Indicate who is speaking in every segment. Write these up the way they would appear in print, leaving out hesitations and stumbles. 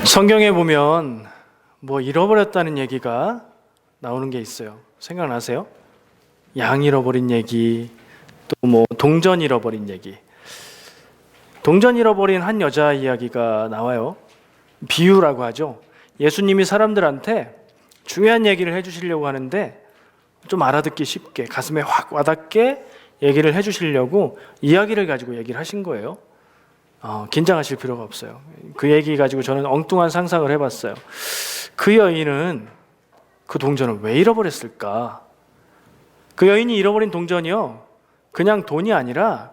Speaker 1: 성경에 보면 뭐 잃어버렸다는 얘기가 나오는 게 있어요. 생각나세요? 양 잃어버린 얘기, 또 뭐 동전 잃어버린 얘기. 동전 잃어버린 한 여자 이야기가 나와요. 비유라고 하죠. 예수님이 사람들한테 중요한 얘기를 해주시려고 하는데 좀 알아듣기 쉽게 가슴에 확 와닿게 얘기를 해주시려고 이야기를 가지고 얘기를 하신 거예요. 긴장하실 필요가 없어요. 그 얘기 가지고 저는 엉뚱한 상상을 해봤어요. 그 여인은 그 동전을 왜 잃어버렸을까? 그 여인이 잃어버린 동전이요, 그냥 돈이 아니라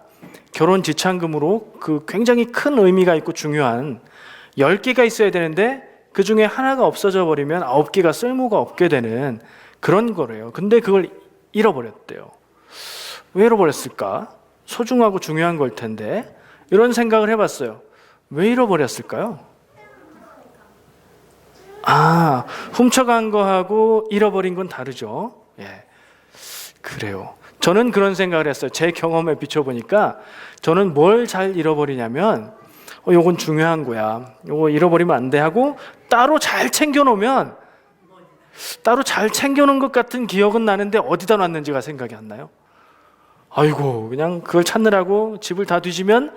Speaker 1: 결혼 지참금으로 그 굉장히 큰 의미가 있고 중요한 10개가 있어야 되는데 그 중에 하나가 없어져 버리면 9개가 쓸모가 없게 되는 그런 거래요. 근데 그걸 잃어버렸대요. 왜 잃어버렸을까? 소중하고 중요한 걸 텐데. 이런 생각을 해봤어요. 왜 잃어버렸을까요? 훔쳐간 거하고 잃어버린 건 다르죠. 예, 그래요. 저는 그런 생각을 했어요. 제 경험에 비춰보니까 저는 뭘 잘 잃어버리냐면 요건 중요한 거야, 요거 잃어버리면 안 돼 하고 따로 잘 챙겨놓으면 따로 잘 챙겨놓은 것 같은 기억은 나는데 어디다 놨는지가 생각이 안 나요. 아이고, 그냥 그걸 찾느라고 집을 다 뒤지면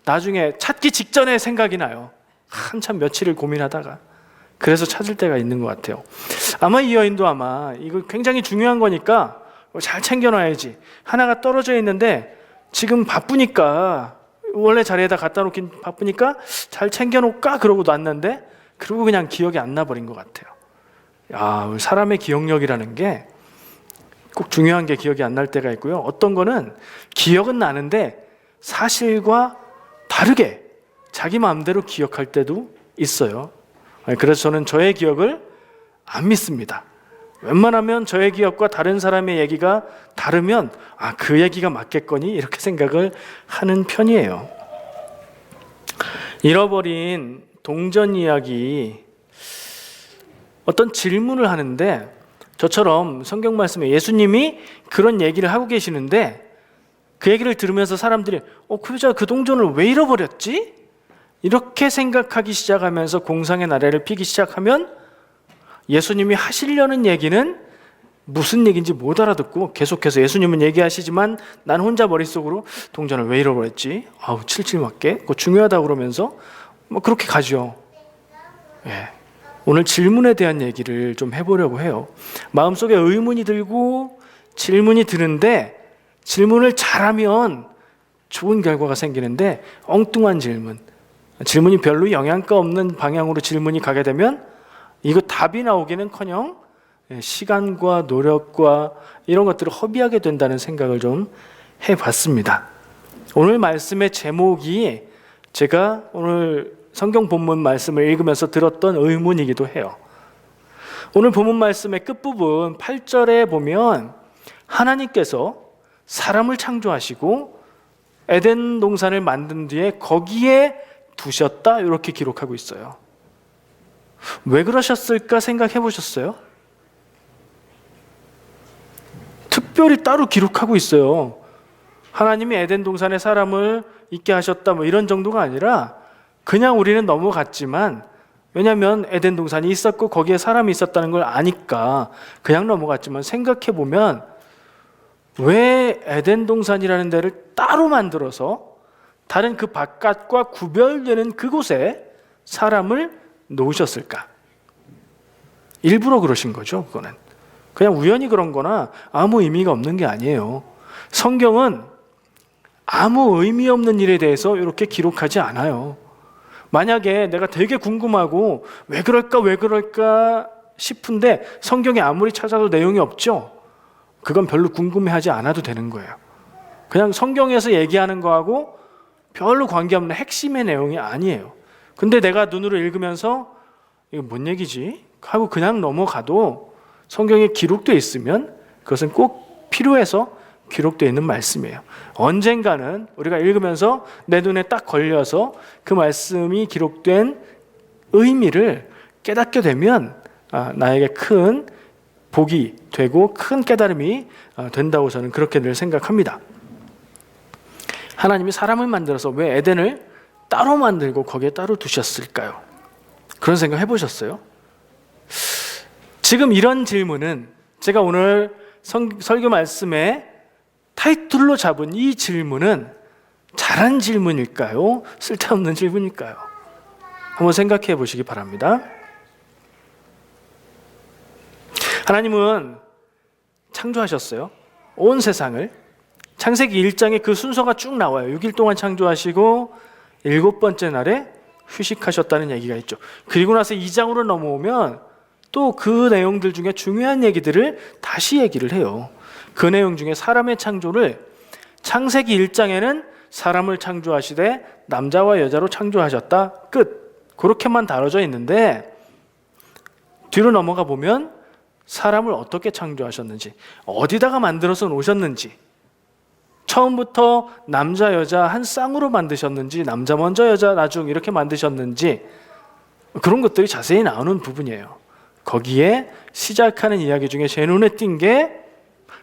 Speaker 1: 나중에 찾기 직전에 생각이 나요. 한참 며칠을 고민하다가. 그래서 찾을 때가 있는 것 같아요. 아마 이 여인도 아마 이거 굉장히 중요한 거니까 잘 챙겨놔야지. 하나가 떨어져 있는데 지금 바쁘니까, 원래 자리에다 갖다 놓긴 바쁘니까 잘 챙겨놓을까 그러고 놨는데, 그리고 그냥 기억이 안 나버린 것 같아요. 사람의 기억력이라는 게 꼭 중요한 게 기억이 안 날 때가 있고요. 어떤 거는 기억은 나는데 사실과 다르게 자기 마음대로 기억할 때도 있어요. 그래서 저는 저의 기억을 안 믿습니다. 웬만하면 저의 기억과 다른 사람의 얘기가 다르면 그 얘기가 맞겠거니 이렇게 생각을 하는 편이에요. 잃어버린 동전 이야기, 어떤 질문을 하는데 저처럼 성경 말씀에 예수님이 그런 얘기를 하고 계시는데 그 얘기를 들으면서 사람들이 그 여자가 그 동전을 왜 잃어버렸지? 이렇게 생각하기 시작하면서 공상의 나래를 피기 시작하면 예수님이 하시려는 얘기는 무슨 얘기인지 못 알아듣고 계속해서 예수님은 얘기하시지만 난 혼자 머릿속으로 동전을 왜 잃어버렸지? 칠칠 맞게 그거 중요하다고 그러면서 그렇게 가죠. 예. 오늘 질문에 대한 얘기를 좀 해보려고 해요. 마음속에 의문이 들고 질문이 드는데 질문을 잘하면 좋은 결과가 생기는데 엉뚱한 질문이 별로 영양가 없는 방향으로 질문이 가게 되면 이거 답이 나오기는커녕 시간과 노력과 이런 것들을 허비하게 된다는 생각을 좀 해봤습니다. 오늘 말씀의 제목이 제가 오늘 성경 본문 말씀을 읽으면서 들었던 의문이기도 해요. 오늘 본문 말씀의 끝부분 8절에 보면 하나님께서 사람을 창조하시고 에덴 동산을 만든 뒤에 거기에 두셨다, 이렇게 기록하고 있어요. 왜 그러셨을까 생각해 보셨어요? 특별히 따로 기록하고 있어요. 하나님이 에덴 동산에 사람을 있게 하셨다 이런 정도가 아니라 그냥 우리는 넘어갔지만, 왜냐하면 에덴 동산이 있었고 거기에 사람이 있었다는 걸 아니까 그냥 넘어갔지만 생각해 보면 왜 에덴 동산이라는 데를 따로 만들어서 다른 그 바깥과 구별되는 그곳에 사람을 놓으셨을까? 일부러 그러신 거죠. 그거는 그냥 우연히 그런 거나 아무 의미가 없는 게 아니에요. 성경은 아무 의미 없는 일에 대해서 이렇게 기록하지 않아요. 만약에 내가 되게 궁금하고 왜 그럴까 싶은데 성경에 아무리 찾아도 내용이 없죠? 그건 별로 궁금해하지 않아도 되는 거예요. 그냥 성경에서 얘기하는 거하고 별로 관계없는 핵심의 내용이 아니에요. 근데 내가 눈으로 읽으면서 이거 뭔 얘기지? 하고 그냥 넘어가도 성경에 기록되어 있으면 그것은 꼭 필요해서 기록되어 있는 말씀이에요. 언젠가는 우리가 읽으면서 내 눈에 딱 걸려서 그 말씀이 기록된 의미를 깨닫게 되면 나에게 큰 복이 되고 큰 깨달음이 된다고 저는 그렇게 늘 생각합니다. 하나님이 사람을 만들어서 왜 에덴을 따로 만들고 거기에 따로 두셨을까요? 그런 생각 해보셨어요? 지금 이런 질문은 제가 오늘 설교 말씀에 타이틀로 잡은 이 질문은 잘한 질문일까요? 쓸데없는 질문일까요? 한번 생각해 보시기 바랍니다. 하나님은 창조하셨어요. 온 세상을. 창세기 1장에 그 순서가 쭉 나와요. 6일 동안 창조하시고 7번째 날에 휴식하셨다는 얘기가 있죠. 그리고 나서 2장으로 넘어오면 또 그 내용들 중에 중요한 얘기들을 다시 얘기를 해요. 그 내용 중에 사람의 창조를 창세기 1장에는 사람을 창조하시되 남자와 여자로 창조하셨다. 끝. 그렇게만 다뤄져 있는데 뒤로 넘어가 보면 사람을 어떻게 창조하셨는지, 어디다가 만들어서 놓으셨는지, 처음부터 남자 여자 한 쌍으로 만드셨는지, 남자 먼저 여자 나중 이렇게 만드셨는지, 그런 것들이 자세히 나오는 부분이에요. 거기에 시작하는 이야기 중에 제 눈에 띈 게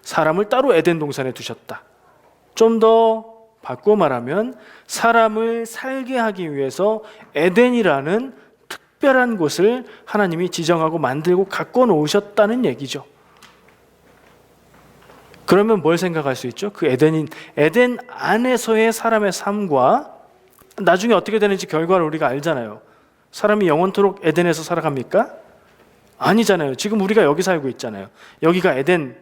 Speaker 1: 사람을 따로 에덴 동산에 두셨다. 좀 더 바꿔 말하면 사람을 살게 하기 위해서 에덴이라는 특별한 곳을 하나님이 지정하고 만들고 갖고 놓으셨다는 얘기죠. 그러면 뭘 생각할 수 있죠? 그 에덴 안에서의 사람의 삶과 나중에 어떻게 되는지 결과를 우리가 알잖아요. 사람이 영원토록 에덴에서 살아갑니까? 아니잖아요. 지금 우리가 여기 살고 있잖아요. 여기가 에덴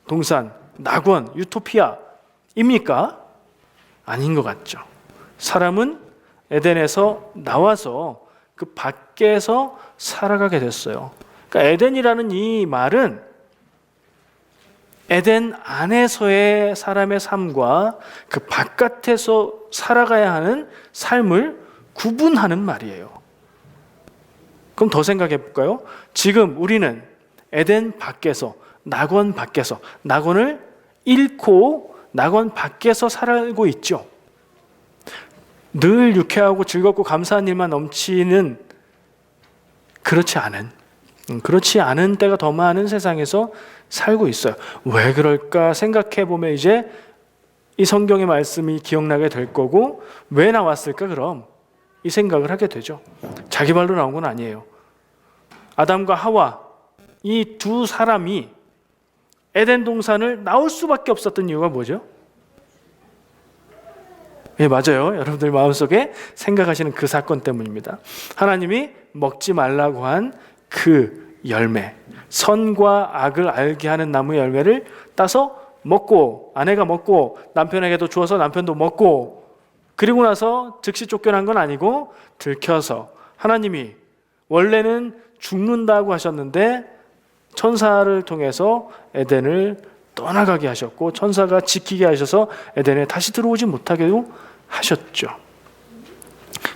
Speaker 1: 동산, 낙원, 유토피아입니까? 아닌 것 같죠. 사람은 에덴에서 나와서 그 밖에서 살아가게 됐어요. 그러니까 에덴이라는 이 말은 에덴 안에서의 사람의 삶과 그 바깥에서 살아가야 하는 삶을 구분하는 말이에요. 그럼 더 생각해 볼까요? 지금 우리는 에덴 밖에서, 낙원 밖에서, 낙원을 잃고 낙원 밖에서 살고 있죠. 늘 유쾌하고 즐겁고 감사한 일만 넘치는 그렇지 않은 때가 더 많은 세상에서 살고 있어요. 왜 그럴까 생각해 보면 이제 이 성경의 말씀이 기억나게 될 거고, 왜 나왔을까 그럼 이 생각을 하게 되죠. 자기 발로 나온 건 아니에요. 아담과 하와 이 두 사람이 에덴 동산을 나올 수밖에 없었던 이유가 뭐죠? 예, 맞아요. 여러분들 마음속에 생각하시는 그 사건 때문입니다. 하나님이 먹지 말라고 한 그 열매, 선과 악을 알게 하는 나무 열매를 따서 먹고, 아내가 먹고 남편에게도 주어서 남편도 먹고, 그리고 나서 즉시 쫓겨난 건 아니고 들켜서 하나님이 원래는 죽는다고 하셨는데 천사를 통해서 에덴을 떠나가게 하셨고, 천사가 지키게 하셔서 에덴에 다시 들어오지 못하게 하셨죠.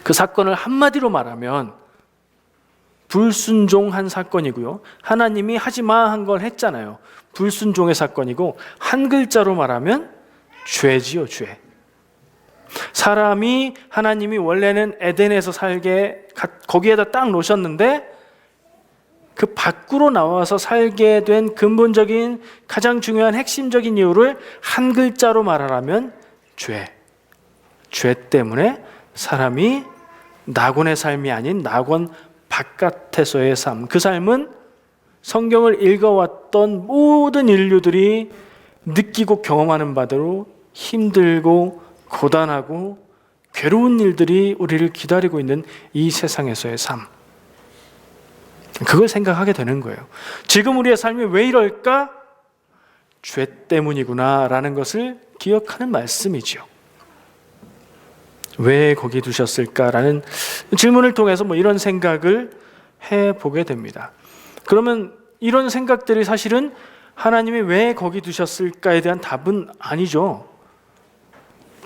Speaker 1: 그 사건을 한마디로 말하면 불순종한 사건이고요. 하나님이 하지마 한 걸 했잖아요. 불순종의 사건이고, 한 글자로 말하면 죄지요, 죄. 사람이 하나님이 원래는 에덴에서 살게 거기에다 딱 놓으셨는데 그 밖으로 나와서 살게 된 근본적인 가장 중요한 핵심적인 이유를 한 글자로 말하라면 죄. 죄 때문에 사람이 낙원의 삶이 아닌 낙원 바깥에서의 삶, 그 삶은 성경을 읽어왔던 모든 인류들이 느끼고 경험하는 바대로 힘들고 고단하고 괴로운 일들이 우리를 기다리고 있는 이 세상에서의 삶, 그걸 생각하게 되는 거예요. 지금 우리의 삶이 왜 이럴까? 죄 때문이구나 라는 것을 기억하는 말씀이죠. 왜 거기 두셨을까라는 질문을 통해서 이런 생각을 해보게 됩니다. 그러면 이런 생각들이 사실은 하나님이 왜 거기 두셨을까에 대한 답은 아니죠.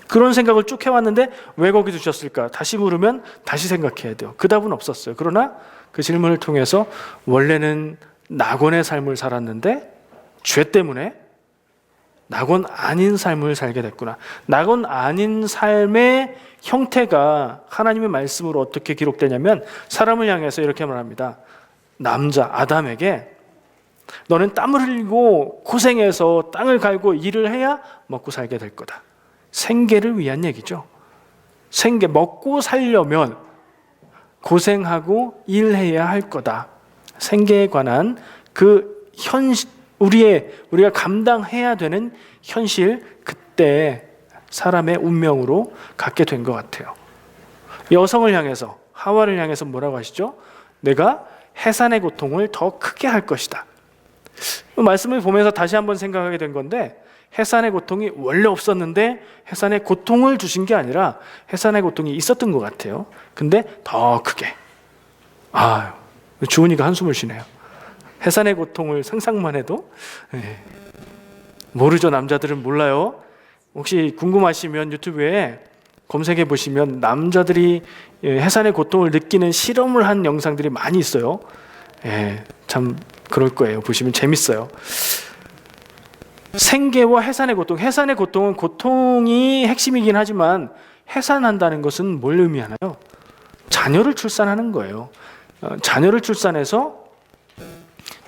Speaker 1: 그런 생각을 쭉 해왔는데 왜 거기 두셨을까? 다시 물으면 다시 생각해야 돼요. 그 답은 없었어요. 그러나 그 질문을 통해서 원래는 낙원의 삶을 살았는데 죄 때문에 낙원 아닌 삶을 살게 됐구나. 낙원 아닌 삶의 형태가 하나님의 말씀으로 어떻게 기록되냐면 사람을 향해서 이렇게 말합니다. 남자 아담에게 너는 땀을 흘리고 고생해서 땅을 갈고 일을 해야 먹고 살게 될 거다. 생계를 위한 얘기죠. 생계, 먹고 살려면 고생하고 일해야 할 거다. 생계에 관한 그 우리가 감당해야 되는 현실, 그때 사람의 운명으로 갖게 된 것 같아요. 여성을 향해서, 하와를 향해서 뭐라고 하시죠? 내가 해산의 고통을 더 크게 할 것이다. 말씀을 보면서 다시 한번 생각하게 된 건데, 해산의 고통이 원래 없었는데 해산의 고통을 주신 게 아니라 해산의 고통이 있었던 것 같아요. 근데 더 크게. 주은이가 한숨을 쉬네요. 해산의 고통을 상상만 해도 모르죠. 남자들은 몰라요. 혹시 궁금하시면 유튜브에 검색해 보시면 남자들이 해산의 고통을 느끼는 실험을 한 영상들이 많이 있어요. 참 그럴 거예요. 보시면 재밌어요. 생계와 해산의 고통. 해산의 고통은 고통이 핵심이긴 하지만 해산한다는 것은 뭘 의미하나요? 자녀를 출산하는 거예요. 자녀를 출산해서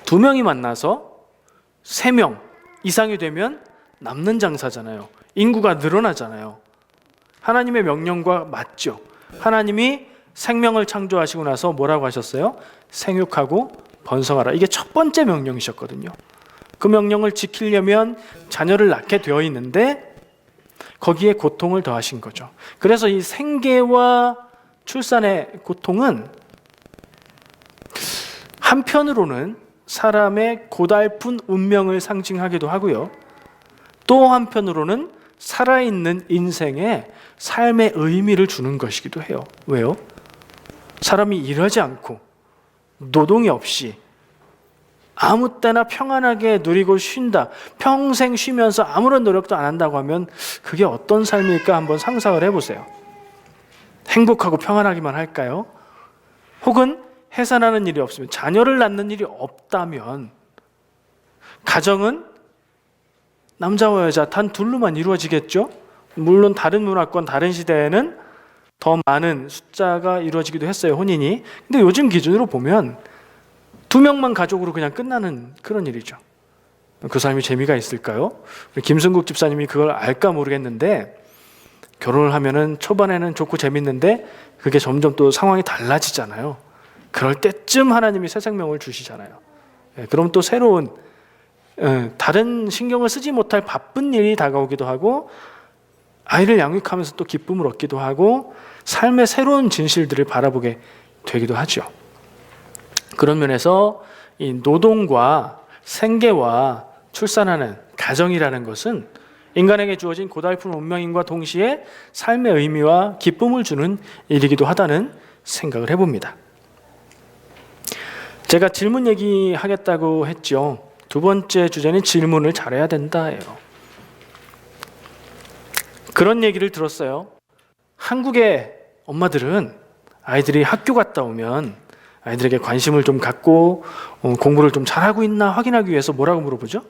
Speaker 1: 2명이 만나서 3명 이상이 되면 남는 장사잖아요. 인구가 늘어나잖아요. 하나님의 명령과 맞죠. 하나님이 생명을 창조하시고 나서 뭐라고 하셨어요? 생육하고 번성하라. 이게 첫 번째 명령이셨거든요. 그 명령을 지키려면 자녀를 낳게 되어 있는데 거기에 고통을 더하신 거죠. 그래서 이 생계와 출산의 고통은 한편으로는 사람의 고달픈 운명을 상징하기도 하고요. 또 한편으로는 살아있는 인생에 삶의 의미를 주는 것이기도 해요. 왜요? 사람이 일하지 않고 노동이 없이 아무 때나 평안하게 누리고 쉰다. 평생 쉬면서 아무런 노력도 안 한다고 하면 그게 어떤 삶일까 한번 상상을 해보세요. 행복하고 평안하기만 할까요? 혹은 해산하는 일이 없으면, 자녀를 낳는 일이 없다면 가정은 남자와 여자 단 둘로만 이루어지겠죠? 물론 다른 문화권, 다른 시대에는 더 많은 숫자가 이루어지기도 했어요, 혼인이. 근데 요즘 기준으로 보면 2명만 가족으로 그냥 끝나는 그런 일이죠. 그 삶이 재미가 있을까요? 김승국 집사님이 그걸 알까 모르겠는데, 결혼을 하면은 초반에는 좋고 재밌는데 그게 점점 또 상황이 달라지잖아요. 그럴 때쯤 하나님이 새 생명을 주시잖아요. 그럼 또 새로운 다른 신경을 쓰지 못할 바쁜 일이 다가오기도 하고, 아이를 양육하면서 또 기쁨을 얻기도 하고, 삶의 새로운 진실들을 바라보게 되기도 하죠. 그런 면에서 이 노동과 생계와 출산하는 가정이라는 것은 인간에게 주어진 고달픈 운명인과 동시에 삶의 의미와 기쁨을 주는 일이기도 하다는 생각을 해봅니다. 제가 질문 얘기하겠다고 했죠. 2번째 주제는 질문을 잘해야 된다예요. 그런 얘기를 들었어요. 한국의 엄마들은 아이들이 학교 갔다 오면 아이들에게 관심을 좀 갖고 공부를 좀 잘하고 있나 확인하기 위해서 뭐라고 물어보죠?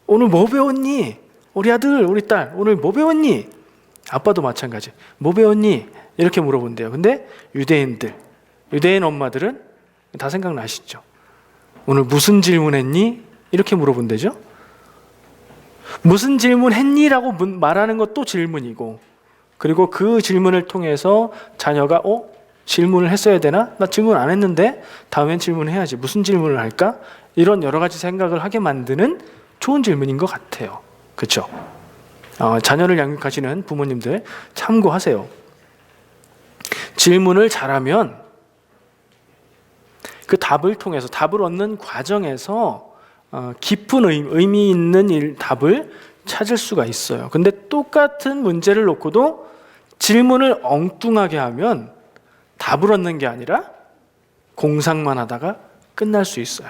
Speaker 1: 오늘 뭐 배웠니? 우리 아들, 우리 딸 오늘 뭐 배웠니? 아빠도 마찬가지. 뭐 배웠니? 이렇게 물어본대요. 근데 유대인 엄마들은 다 생각나시죠? 오늘 무슨 질문했니? 이렇게 물어본대죠. 무슨 질문했니라고 말하는 것도 질문이고, 그리고 그 질문을 통해서 자녀가 질문을 했어야 되나? 나 질문 안 했는데 다음엔 질문해야지. 무슨 질문을 할까? 이런 여러 가지 생각을 하게 만드는 좋은 질문인 것 같아요. 그렇죠? 자녀를 양육하시는 부모님들 참고하세요. 질문을 잘하면 그 답을 통해서, 답을 얻는 과정에서 깊은 의미 있는 답을 찾을 수가 있어요. 근데 똑같은 문제를 놓고도 질문을 엉뚱하게 하면 답을 얻는 게 아니라 공상만 하다가 끝날 수 있어요.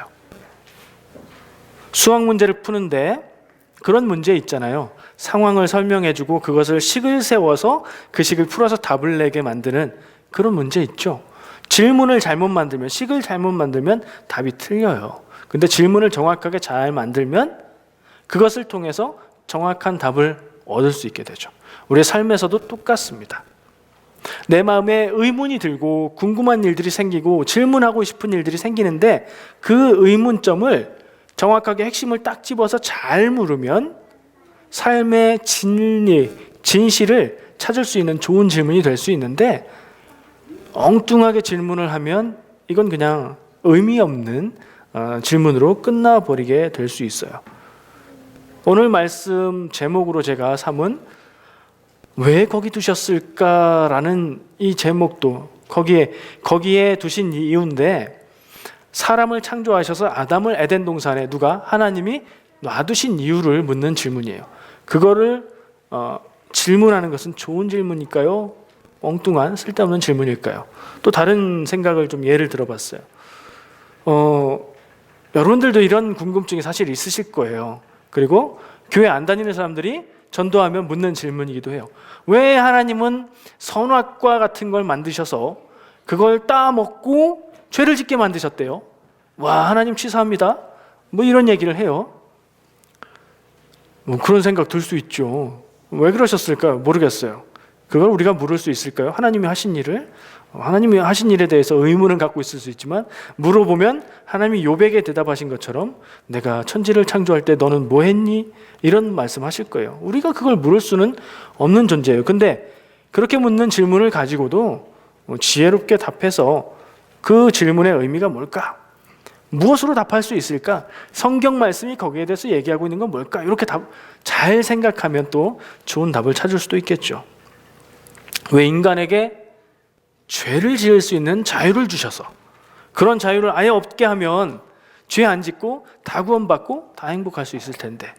Speaker 1: 수학 문제를 푸는데 그런 문제 있잖아요. 상황을 설명해주고 그것을 식을 세워서 그 식을 풀어서 답을 내게 만드는 그런 문제 있죠. 질문을 잘못 만들면, 식을 잘못 만들면 답이 틀려요. 근데 질문을 정확하게 잘 만들면 그것을 통해서 정확한 답을 얻을 수 있게 되죠. 우리의 삶에서도 똑같습니다. 내 마음에 의문이 들고 궁금한 일들이 생기고 질문하고 싶은 일들이 생기는데 그 의문점을 정확하게 핵심을 딱 집어서 잘 물으면 삶의 진실을 찾을 수 있는 좋은 질문이 될 수 있는데, 엉뚱하게 질문을 하면 이건 그냥 의미 없는 질문으로 끝나버리게 될 수 있어요. 오늘 말씀 제목으로 제가 삼은 왜 거기 두셨을까라는 이 제목도 거기에 두신 이유인데, 사람을 창조하셔서 아담을 에덴 동산에 하나님이 놔두신 이유를 묻는 질문이에요. 그거를 질문하는 것은 좋은 질문일까요? 엉뚱한 쓸데없는 질문일까요? 또 다른 생각을 좀 예를 들어봤어요. 여러분들도 이런 궁금증이 사실 있으실 거예요. 그리고 교회 안 다니는 사람들이 전도하면 묻는 질문이기도 해요. 왜 하나님은 선악과 같은 걸 만드셔서 그걸 따먹고 죄를 짓게 만드셨대요? 와, 하나님 치사합니다. 뭐 이런 얘기를 해요. 뭐 그런 생각 들 수 있죠. 왜 그러셨을까요? 모르겠어요. 그걸 우리가 물을 수 있을까요? 하나님이 하신 일에 대해서 의문을 갖고 있을 수 있지만, 물어보면 하나님이 욥에게 대답하신 것처럼 내가 천지를 창조할 때 너는 뭐 했니? 이런 말씀하실 거예요. 우리가 그걸 물을 수는 없는 존재예요. 근데 그렇게 묻는 질문을 가지고도 지혜롭게 답해서 그 질문의 의미가 뭘까? 무엇으로 답할 수 있을까? 성경 말씀이 거기에 대해서 얘기하고 있는 건 뭘까? 이렇게 잘 생각하면 또 좋은 답을 찾을 수도 있겠죠. 왜 인간에게 죄를 지을 수 있는 자유를 주셔서, 그런 자유를 아예 없게 하면 죄 안 짓고 다 구원받고 다 행복할 수 있을 텐데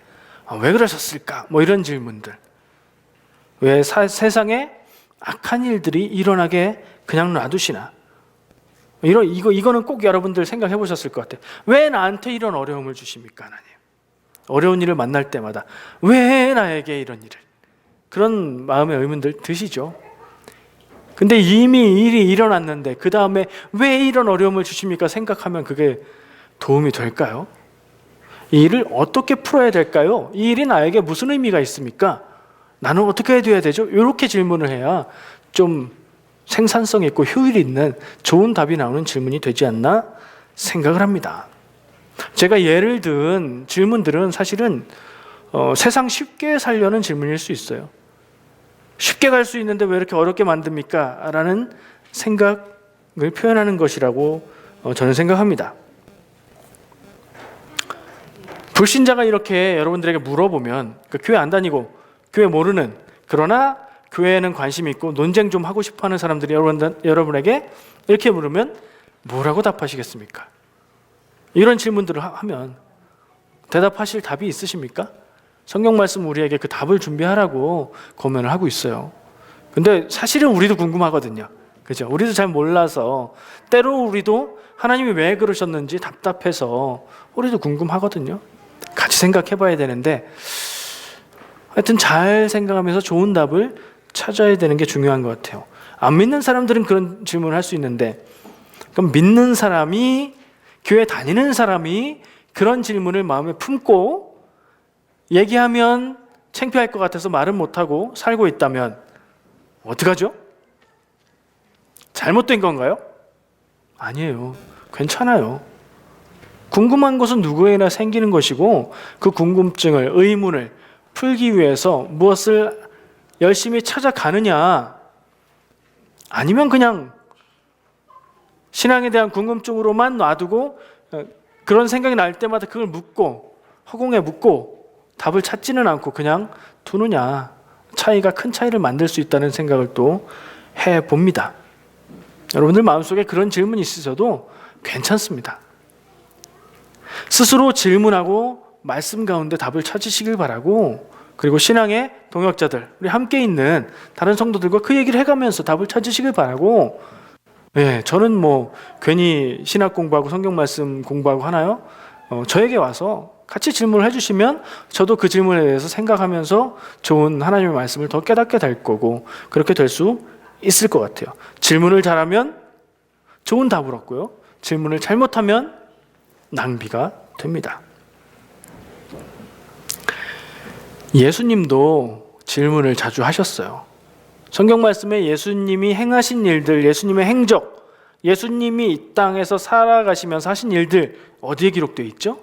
Speaker 1: 왜 그러셨을까? 뭐 이런 질문들. 왜 세상에 악한 일들이 일어나게 그냥 놔두시나? 이거는 꼭 여러분들 생각해 보셨을 것 같아요. 왜 나한테 이런 어려움을 주십니까, 하나님? 어려운 일을 만날 때마다 왜 나에게 이런 일을? 그런 마음의 의문들 드시죠? 근데 이미 일이 일어났는데 그 다음에 왜 이런 어려움을 주십니까? 생각하면 그게 도움이 될까요? 이 일을 어떻게 풀어야 될까요? 이 일이 나에게 무슨 의미가 있습니까? 나는 어떻게 해야 되죠? 이렇게 질문을 해야 좀 생산성 있고 효율 있는 좋은 답이 나오는 질문이 되지 않나 생각을 합니다. 제가 예를 든 질문들은 사실은 세상 쉽게 살려는 질문일 수 있어요. 쉽게 갈 수 있는데 왜 이렇게 어렵게 만듭니까? 라는 생각을 표현하는 것이라고 저는 생각합니다. 불신자가 이렇게 여러분들에게 물어보면, 교회 안 다니고 교회 모르는, 그러나 교회에는 관심이 있고 논쟁 좀 하고 싶어하는 사람들이 여러분에게 이렇게 물으면 뭐라고 답하시겠습니까? 이런 질문들을 하면 대답하실 답이 있으십니까? 성경 말씀 우리에게 그 답을 준비하라고 권면을 하고 있어요. 근데 사실은 우리도 궁금하거든요. 그죠? 우리도 잘 몰라서, 때로 우리도 하나님이 왜 그러셨는지 답답해서 우리도 궁금하거든요. 같이 생각해 봐야 되는데, 하여튼 잘 생각하면서 좋은 답을 찾아야 되는 게 중요한 것 같아요. 안 믿는 사람들은 그런 질문을 할 수 있는데, 그럼 믿는 사람이, 교회 다니는 사람이 그런 질문을 마음에 품고 얘기하면 창피할 것 같아서 말은 못하고 살고 있다면 어떡하죠? 잘못된 건가요? 아니에요. 괜찮아요. 궁금한 것은 누구에나 생기는 것이고, 그 궁금증을, 의문을 풀기 위해서 무엇을 열심히 찾아가느냐, 아니면 그냥 신앙에 대한 궁금증으로만 놔두고 그런 생각이 날 때마다 그걸 묻고 허공에 묻고 답을 찾지는 않고 그냥 두느냐, 차이가 큰 차이를 만들 수 있다는 생각을 또 해봅니다. 여러분들 마음속에 그런 질문이 있으셔도 괜찮습니다. 스스로 질문하고 말씀 가운데 답을 찾으시길 바라고, 그리고 신앙의 동역자들, 우리 함께 있는 다른 성도들과 그 얘기를 해가면서 답을 찾으시길 바라고, 저는 뭐 괜히 신학 공부하고 성경 말씀 공부하고 하나요? 저에게 와서 같이 질문을 해주시면 저도 그 질문에 대해서 생각하면서 좋은 하나님의 말씀을 더 깨닫게 될 거고, 그렇게 될 수 있을 것 같아요. 질문을 잘하면 좋은 답을 얻고요, 질문을 잘못하면 낭비가 됩니다. 예수님도 질문을 자주 하셨어요. 성경 말씀에 예수님이 행하신 일들, 예수님의 행적, 예수님이 이 땅에서 살아가시면서 하신 일들 어디에 기록되어 있죠?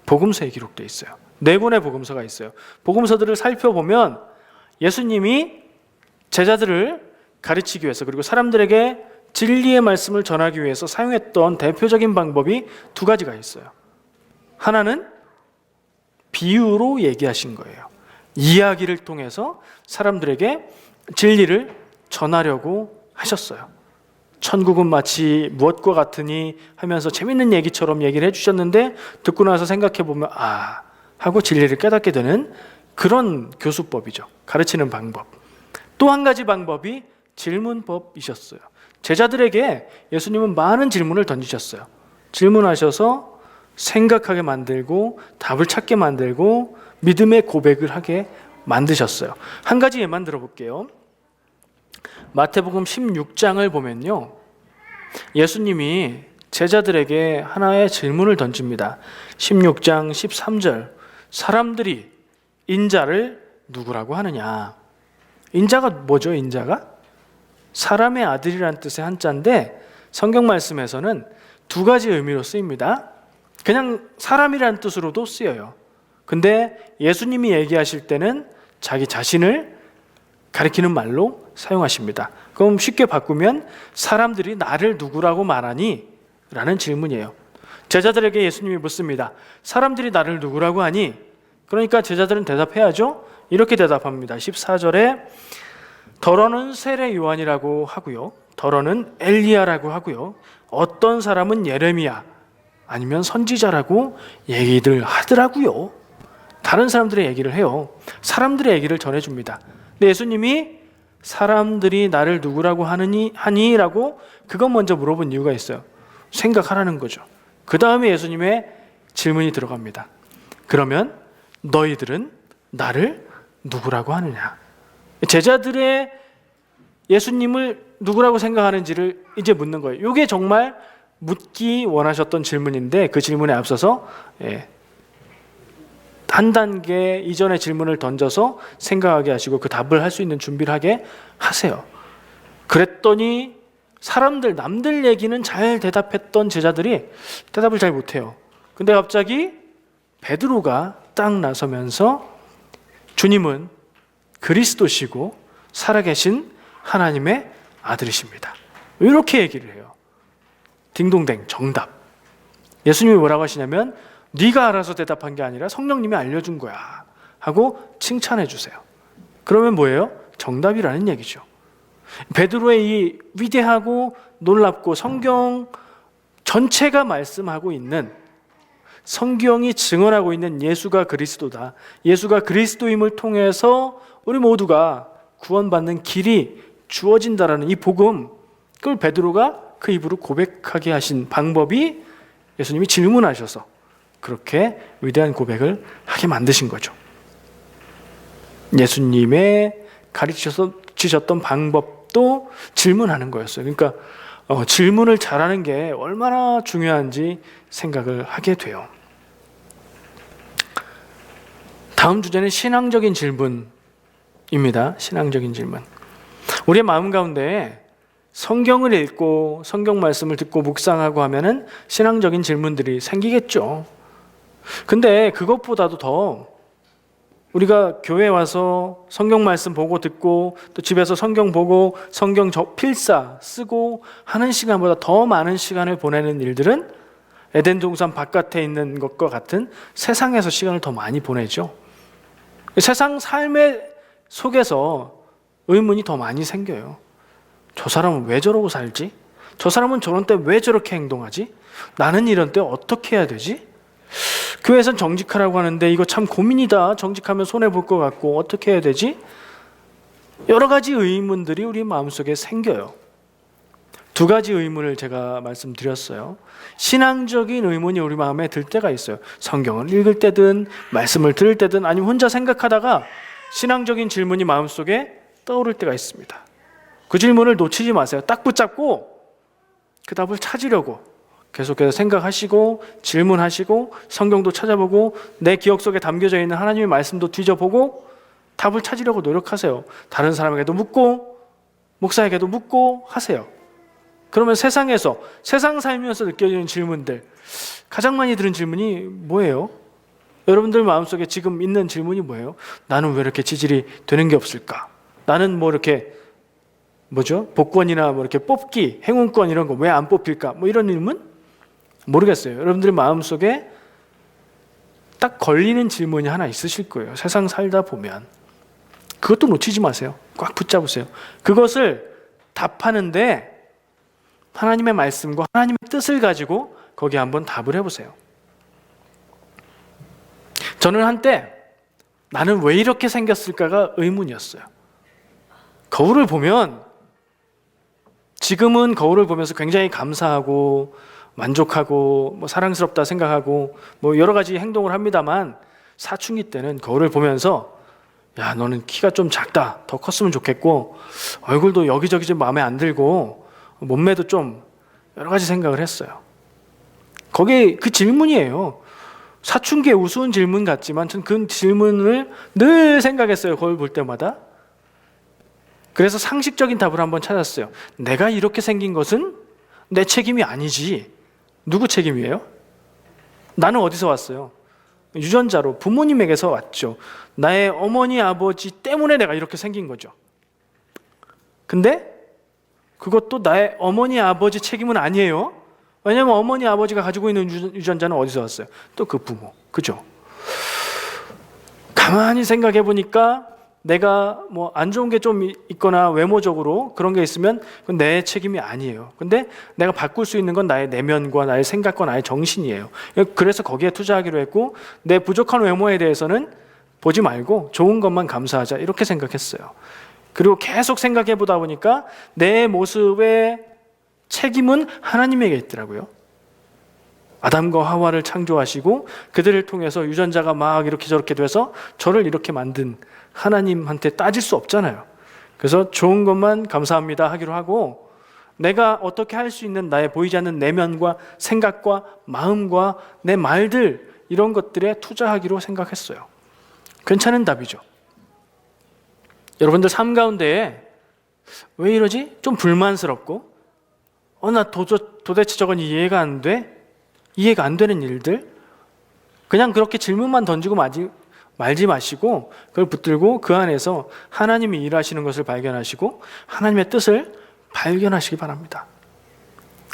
Speaker 1: 복음서에 기록되어 있어요. 4권의 복음서가 있어요. 복음서들을 살펴보면 예수님이 제자들을 가르치기 위해서, 그리고 사람들에게 진리의 말씀을 전하기 위해서 사용했던 대표적인 방법이 두 가지가 있어요. 하나는 비유로 얘기하신 거예요. 이야기를 통해서 사람들에게 진리를 전하려고 하셨어요. 천국은 마치 무엇과 같으니 하면서 재밌는 얘기처럼 얘기를 해주셨는데, 듣고 나서 생각해보면 하고 진리를 깨닫게 되는 그런 교수법이죠. 가르치는 방법. 또 한 가지 방법이 질문법이셨어요. 제자들에게 예수님은 많은 질문을 던지셨어요. 질문하셔서 생각하게 만들고 답을 찾게 만들고 믿음의 고백을 하게 만드셨어요. 한 가지 예만 들어볼게요. 마태복음 16장을 보면요, 예수님이 제자들에게 하나의 질문을 던집니다. 16장 13절, 사람들이 인자를 누구라고 하느냐. 인자가 뭐죠? 인자가 사람의 아들이라는 뜻의 한자인데, 성경 말씀에서는 두 가지 의미로 쓰입니다. 그냥 사람이라는 뜻으로도 쓰여요. 근데 예수님이 얘기하실 때는 자기 자신을 가리키는 말로 사용하십니다. 그럼 쉽게 바꾸면 사람들이 나를 누구라고 말하니? 라는 질문이에요. 제자들에게 예수님이 묻습니다. 사람들이 나를 누구라고 하니? 그러니까 제자들은 대답해야죠. 이렇게 대답합니다. 14절에 더러는 세례 요한이라고 하고요, 더러는 엘리야라고 하고요, 어떤 사람은 예레미야 아니면 선지자라고 얘기들 하더라고요. 다른 사람들의 얘기를 해요. 사람들의 얘기를 전해줍니다. 근데 예수님이 사람들이 나를 누구라고 하니라고 그것 먼저 물어본 이유가 있어요. 생각하라는 거죠. 그 다음에 예수님의 질문이 들어갑니다. 그러면 너희들은 나를 누구라고 하느냐? 제자들의 예수님을 누구라고 생각하는지를 이제 묻는 거예요. 이게 정말 묻기 원하셨던 질문인데, 그 질문에 앞서서 한 단계 이전의 질문을 던져서 생각하게 하시고 그 답을 할 수 있는 준비를 하게 하세요. 그랬더니 사람들, 남들 얘기는 잘 대답했던 제자들이 대답을 잘 못해요. 근데 갑자기 베드로가 딱 나서면서 주님은 그리스도시고 살아계신 하나님의 아들이십니다, 이렇게 얘기를 해요. 딩동댕 정답. 예수님이 뭐라고 하시냐면 네가 알아서 대답한 게 아니라 성령님이 알려준 거야 하고 칭찬해 주세요. 그러면 뭐예요? 정답이라는 얘기죠. 베드로의 이 위대하고 놀랍고 성경 전체가 말씀하고 있는, 성경이 증언하고 있는 예수가 그리스도다, 예수가 그리스도임을 통해서 우리 모두가 구원받는 길이 주어진다라는 이 복음, 그걸 베드로가 그 입으로 고백하게 하신 방법이 예수님이 질문하셔서 그렇게 위대한 고백을 하게 만드신 거죠. 예수님의 가르치셔서 주셨던 방법도 질문하는 거였어요. 그러니까 질문을 잘하는 게 얼마나 중요한지 생각을 하게 돼요. 다음 주제는 신앙적인 질문입니다. 신앙적인 질문. 우리의 마음 가운데 성경을 읽고 성경 말씀을 듣고 묵상하고 하면은 신앙적인 질문들이 생기겠죠. 근데 그것보다도 더 우리가 교회 와서 성경 말씀 보고 듣고 또 집에서 성경 보고 성경 필사 쓰고 하는 시간보다 더 많은 시간을 보내는 일들은 에덴 동산 바깥에 있는 것과 같은 세상에서 시간을 더 많이 보내죠. 세상 삶의 속에서 의문이 더 많이 생겨요. 저 사람은 왜 저러고 살지? 저 사람은 저런 때 왜 저렇게 행동하지? 나는 이런 때 어떻게 해야 되지? 교회에선 정직하라고 하는데 이거 참 고민이다. 정직하면 손해볼 것 같고 어떻게 해야 되지? 여러 가지 의문들이 우리 마음속에 생겨요. 두 가지 의문을 제가 말씀드렸어요. 신앙적인 의문이 우리 마음에 들 때가 있어요. 성경을 읽을 때든 말씀을 들을 때든 아니면 혼자 생각하다가 신앙적인 질문이 마음속에 떠오를 때가 있습니다. 그 질문을 놓치지 마세요. 딱 붙잡고 그 답을 찾으려고 계속해서 생각하시고 질문하시고 성경도 찾아보고 내 기억 속에 담겨져 있는 하나님의 말씀도 뒤져보고 답을 찾으려고 노력하세요. 다른 사람에게도 묻고 목사에게도 묻고 하세요. 그러면 세상에서, 세상 살면서 느껴지는 질문들, 가장 많이 들은 질문이 뭐예요? 여러분들 마음속에 지금 있는 질문이 뭐예요? 나는 왜 이렇게 지질이 되는 게 없을까? 나는 뭐 이렇게 뭐죠? 복권이나 뭐 이렇게 뽑기, 행운권 이런 거 왜 안 뽑힐까? 뭐 이런 질문? 모르겠어요. 여러분들의 마음속에 딱 걸리는 질문이 하나 있으실 거예요. 세상 살다 보면. 그것도 놓치지 마세요. 꽉 붙잡으세요. 그것을 답하는데 하나님의 말씀과 하나님의 뜻을 가지고 거기에 한번 답을 해보세요. 저는 한때 나는 왜 이렇게 생겼을까가 의문이었어요. 거울을 보면 지금은 거울을 보면서 굉장히 감사하고 만족하고 뭐 사랑스럽다 생각하고 뭐 여러 가지 행동을 합니다만 사춘기 때는 거울을 보면서 야, 너는 키가 좀 작다. 더 컸으면 좋겠고 얼굴도 여기저기 좀 마음에 안 들고 몸매도 좀 여러 가지 생각을 했어요. 거기 그 질문이에요. 사춘기의 우스운 질문 같지만 전 그 질문을 늘 생각했어요. 거울 볼 때마다. 그래서 상식적인 답을 한번 찾았어요. 내가 이렇게 생긴 것은 내 책임이 아니지. 누구 책임이에요? 나는 어디서 왔어요? 유전자로 부모님에게서 왔죠. 나의 어머니 아버지 때문에 내가 이렇게 생긴 거죠. 근데 그것도 나의 어머니 아버지 책임은 아니에요. 왜냐하면 어머니 아버지가 가지고 있는 유전자는 어디서 왔어요? 또 그 부모. 그죠? 가만히 생각해 보니까 내가 뭐 안 좋은 게 좀 있거나 외모적으로 그런 게 있으면 그건 내 책임이 아니에요. 근데 내가 바꿀 수 있는 건 나의 내면과 나의 생각과 나의 정신이에요. 그래서 거기에 투자하기로 했고 내 부족한 외모에 대해서는 보지 말고 좋은 것만 감사하자 이렇게 생각했어요. 그리고 계속 생각해 보다 보니까 내 모습의 책임은 하나님에게 있더라고요. 아담과 하와를 창조하시고 그들을 통해서 유전자가 막 이렇게 저렇게 돼서 저를 이렇게 만든 하나님한테 따질 수 없잖아요. 그래서 좋은 것만 감사합니다 하기로 하고 내가 어떻게 할 수 있는 나의 보이지 않는 내면과 생각과 마음과 내 말들 이런 것들에 투자하기로 생각했어요. 괜찮은 답이죠. 여러분들 삶 가운데에 왜 이러지? 좀 불만스럽고 나 도대체 저건 이해가 안 돼? 이해가 안 되는 일들 그냥 그렇게 질문만 던지고 말지 마시고 그걸 붙들고 그 안에서 하나님이 일하시는 것을 발견하시고 하나님의 뜻을 발견하시기 바랍니다.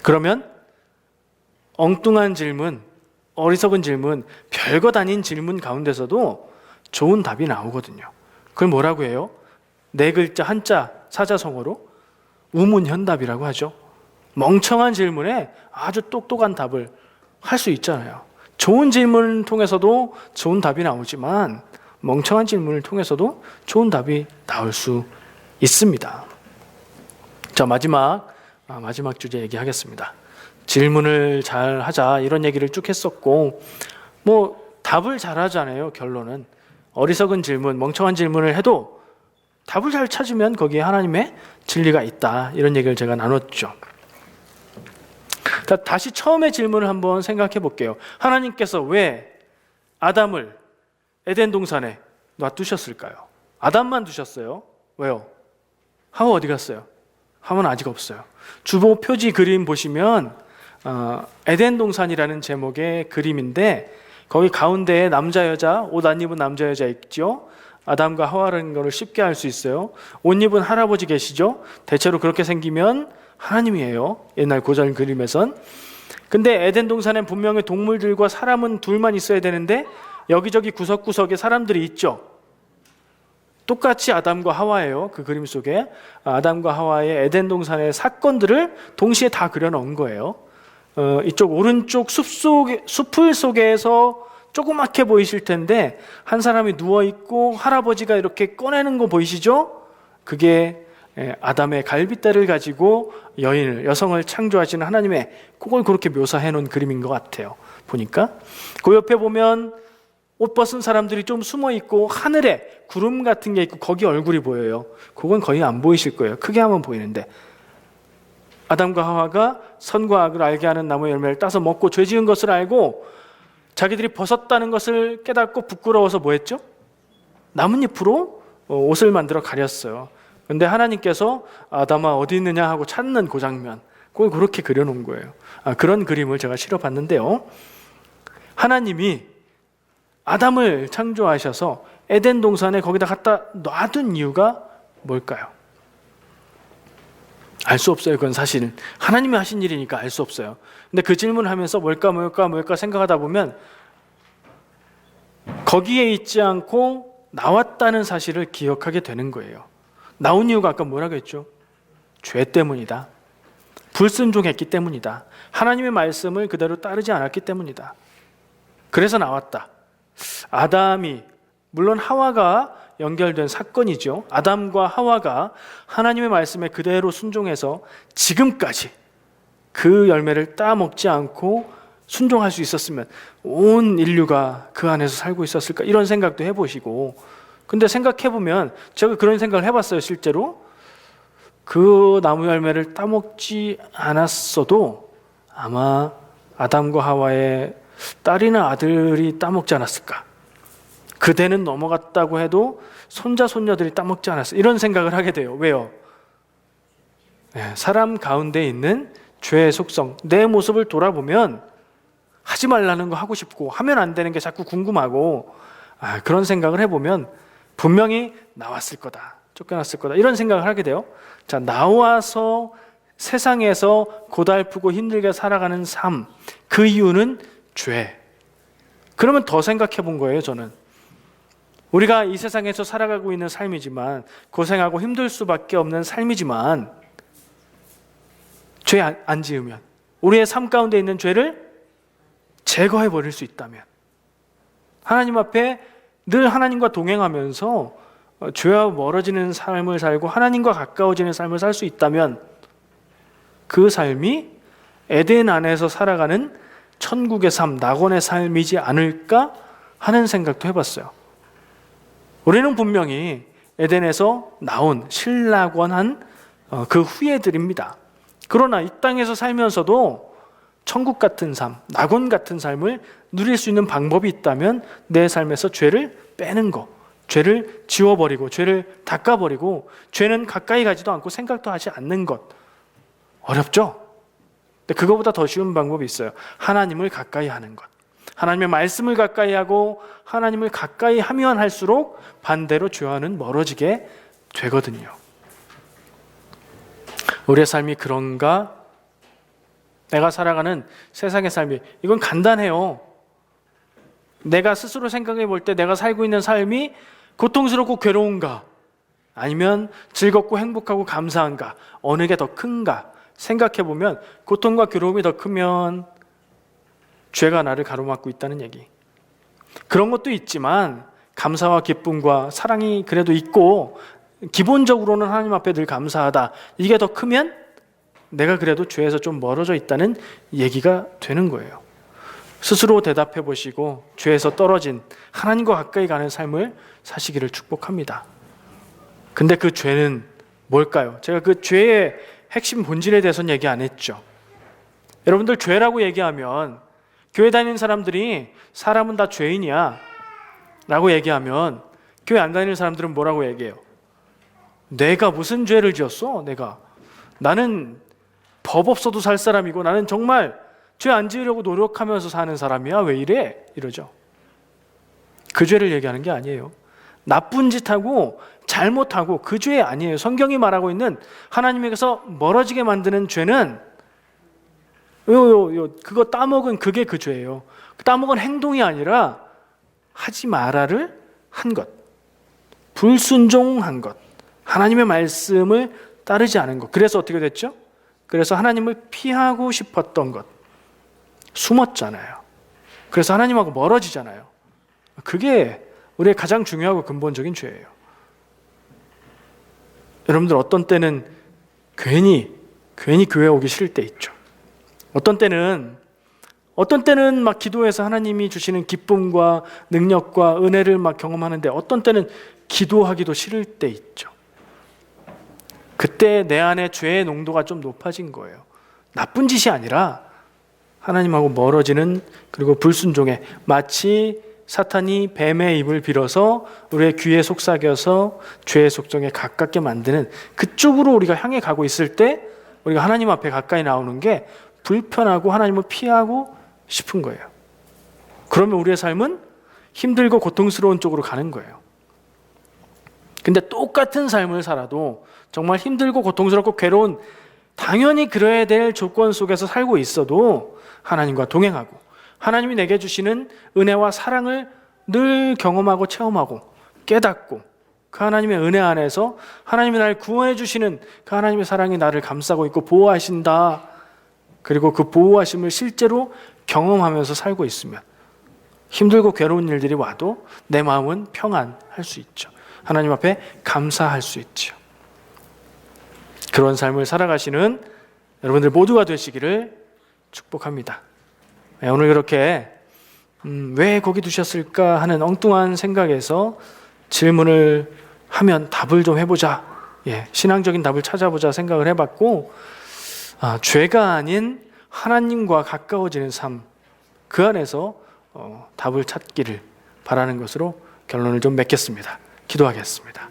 Speaker 1: 그러면 엉뚱한 질문, 어리석은 질문, 별것 아닌 질문 가운데서도 좋은 답이 나오거든요. 그걸 뭐라고 해요? 네 글자 한자 사자성어로 우문현답이라고 하죠. 멍청한 질문에 아주 똑똑한 답을 할 수 있잖아요. 좋은 질문을 통해서도 좋은 답이 나오지만 멍청한 질문을 통해서도 좋은 답이 나올 수 있습니다. 자, 마지막 주제 얘기하겠습니다. 질문을 잘 하자 이런 얘기를 쭉 했었고 뭐 답을 잘 하잖아요. 결론은 어리석은 질문, 멍청한 질문을 해도 답을 잘 찾으면 거기에 하나님의 진리가 있다 이런 얘기를 제가 나눴죠. 다시 처음의 질문을 한번 생각해 볼게요. 하나님께서 왜 아담을 에덴 동산에 놔두셨을까요? 아담만 두셨어요. 왜요? 하와 어디 갔어요? 하와는 아직 없어요. 주보 표지 그림 보시면 에덴 동산이라는 제목의 그림인데 거기 가운데에 남자 여자 옷 안 입은 남자 여자 있죠. 아담과 하와라는 것을 쉽게 알 수 있어요. 옷 입은 할아버지 계시죠. 대체로 그렇게 생기면 하나님이에요. 옛날 고전 그림에선. 근데 에덴 동산엔 분명히 동물들과 사람은 둘만 있어야 되는데 여기저기 구석구석에 사람들이 있죠. 똑같이 아담과 하와예요. 그 그림 속에 아담과 하와의 에덴 동산의 사건들을 동시에 다 그려놓은 거예요. 이쪽 오른쪽 숲을 속에서 조그맣게 보이실 텐데 한 사람이 누워있고 할아버지가 이렇게 꺼내는 거 보이시죠? 그게 아담의 갈빗대를 가지고 여성을 창조하시는 하나님의 그걸 그렇게 묘사해 놓은 그림인 것 같아요. 보니까 그 옆에 보면 옷 벗은 사람들이 좀 숨어 있고 하늘에 구름 같은 게 있고 거기 얼굴이 보여요. 그건 거의 안 보이실 거예요. 크게 하면 보이는데 아담과 하와가 선과 악을 알게 하는 나무 열매를 따서 먹고 죄 지은 것을 알고 자기들이 벗었다는 것을 깨닫고 부끄러워서 뭐 했죠? 나뭇잎으로 옷을 만들어 가렸어요. 근데 하나님께서 아담아 어디 있느냐 하고 찾는 그 장면, 그걸 그렇게 그려놓은 거예요. 그런 그림을 제가 실어봤는데요. 하나님이 아담을 창조하셔서 에덴 동산에 거기다 갖다 놔둔 이유가 뭘까요? 알 수 없어요. 그건 사실 하나님이 하신 일이니까 알 수 없어요. 근데 그 질문하면서 뭘까 생각하다 보면 거기에 있지 않고 나왔다는 사실을 기억하게 되는 거예요. 나온 이유가 아까 뭐라고 했죠? 죄 때문이다. 불순종했기 때문이다. 하나님의 말씀을 그대로 따르지 않았기 때문이다. 그래서 나왔다. 아담이, 물론 하와가 연결된 사건이죠. 아담과 하와가 하나님의 말씀에 그대로 순종해서 지금까지 그 열매를 따먹지 않고 순종할 수 있었으면 온 인류가 그 안에서 살고 있었을까, 이런 생각도 해보시고. 근데 생각해보면 제가 그런 생각을 해봤어요. 실제로 그 나무 열매를 따먹지 않았어도 아마 아담과 하와의 딸이나 아들이 따먹지 않았을까, 그대는 넘어갔다고 해도 손자 손녀들이 따먹지 않았어, 이런 생각을 하게 돼요. 왜요? 사람 가운데 있는 죄의 속성, 내 모습을 돌아보면 하지 말라는 거 하고 싶고 하면 안 되는 게 자꾸 궁금하고, 그런 생각을 해보면 분명히 나왔을 거다, 쫓겨났을 거다, 이런 생각을 하게 돼요. 자, 나와서 세상에서 고달프고 힘들게 살아가는 삶, 그 이유는 죄. 그러면 더 생각해 본 거예요. 저는 우리가 이 세상에서 살아가고 있는 삶이지만, 고생하고 힘들 수밖에 없는 삶이지만, 죄 안 지으면, 우리의 삶 가운데 있는 죄를 제거해 버릴 수 있다면, 하나님 앞에 늘 하나님과 동행하면서 죄와 멀어지는 삶을 살고 하나님과 가까워지는 삶을 살 수 있다면, 그 삶이 에덴 안에서 살아가는 천국의 삶, 낙원의 삶이지 않을까 하는 생각도 해봤어요. 우리는 분명히 에덴에서 나온 신락원한 그 후예들입니다. 그러나 이 땅에서 살면서도 천국 같은 삶, 낙원 같은 삶을 누릴 수 있는 방법이 있다면 내 삶에서 죄를 빼는 것, 죄를 지워버리고 죄를 닦아버리고 죄는 가까이 가지도 않고 생각도 하지 않는 것. 어렵죠? 근데 그거보다 더 쉬운 방법이 있어요. 하나님을 가까이 하는 것. 하나님의 말씀을 가까이 하고 하나님을 가까이 하면 할수록 반대로 죄와는 멀어지게 되거든요. 우리의 삶이 그런가? 내가 살아가는 세상의 삶이, 이건 간단해요. 내가 스스로 생각해 볼 때 내가 살고 있는 삶이 고통스럽고 괴로운가? 아니면 즐겁고 행복하고 감사한가? 어느 게 더 큰가? 생각해 보면 고통과 괴로움이 더 크면 죄가 나를 가로막고 있다는 얘기. 그런 것도 있지만 감사와 기쁨과 사랑이 그래도 있고 기본적으로는 하나님 앞에 늘 감사하다, 이게 더 크면 내가 그래도 죄에서 좀 멀어져 있다는 얘기가 되는 거예요. 스스로 대답해 보시고 죄에서 떨어진 하나님과 가까이 가는 삶을 사시기를 축복합니다. 근데 그 죄는 뭘까요? 제가 그 죄의 핵심 본질에 대해서는 얘기 안 했죠. 여러분들, 죄라고 얘기하면 교회 다니는 사람들이 사람은 다 죄인이야 라고 얘기하면 교회 안 다니는 사람들은 뭐라고 얘기해요? 내가 무슨 죄를 지었어? 나는 법 없어도 살 사람이고 나는 정말 죄 안 지으려고 노력하면서 사는 사람이야, 왜 이래? 이러죠. 그 죄를 얘기하는 게 아니에요. 나쁜 짓하고 잘못하고 그 죄 아니에요. 성경이 말하고 있는 하나님에게서 멀어지게 만드는 죄는 그거 따먹은 그게 그 죄예요. 따먹은 행동이 아니라 하지 마라를 한 것, 불순종한 것, 하나님의 말씀을 따르지 않은 것. 그래서 어떻게 됐죠? 그래서 하나님을 피하고 싶었던 것, 숨었잖아요. 그래서 하나님하고 멀어지잖아요. 그게 우리의 가장 중요하고 근본적인 죄예요. 여러분들, 어떤 때는 괜히 교회 오기 싫을 때 있죠. 어떤 때는 막 기도해서 하나님이 주시는 기쁨과 능력과 은혜를 막 경험하는데 어떤 때는 기도하기도 싫을 때 있죠. 그때 내 안에 죄의 농도가 좀 높아진 거예요. 나쁜 짓이 아니라 하나님하고 멀어지는, 그리고 불순종에, 마치 사탄이 뱀의 입을 빌어서 우리의 귀에 속삭여서 죄의 속성에 가깝게 만드는 그쪽으로 우리가 향해 가고 있을 때 우리가 하나님 앞에 가까이 나오는 게 불편하고 하나님을 피하고 싶은 거예요. 그러면 우리의 삶은 힘들고 고통스러운 쪽으로 가는 거예요. 근데 똑같은 삶을 살아도 정말 힘들고 고통스럽고 괴로운 당연히 그래야 될 조건 속에서 살고 있어도 하나님과 동행하고 하나님이 내게 주시는 은혜와 사랑을 늘 경험하고 체험하고 깨닫고 그 하나님의 은혜 안에서 하나님이 나를 구원해 주시는 그 하나님의 사랑이 나를 감싸고 있고 보호하신다. 그리고 그 보호하심을 실제로 경험하면서 살고 있으면 힘들고 괴로운 일들이 와도 내 마음은 평안할 수 있죠. 하나님 앞에 감사할 수 있죠. 그런 삶을 살아가시는 여러분들 모두가 되시기를 축복합니다. 오늘 그렇게 왜 거기 두셨을까 하는 엉뚱한 생각에서 질문을 하면 답을 좀 해보자. 신앙적인 답을 찾아보자 생각을 해봤고 죄가 아닌 하나님과 가까워지는 삶, 그 안에서 답을 찾기를 바라는 것으로 결론을 좀 맺겠습니다. 기도하겠습니다.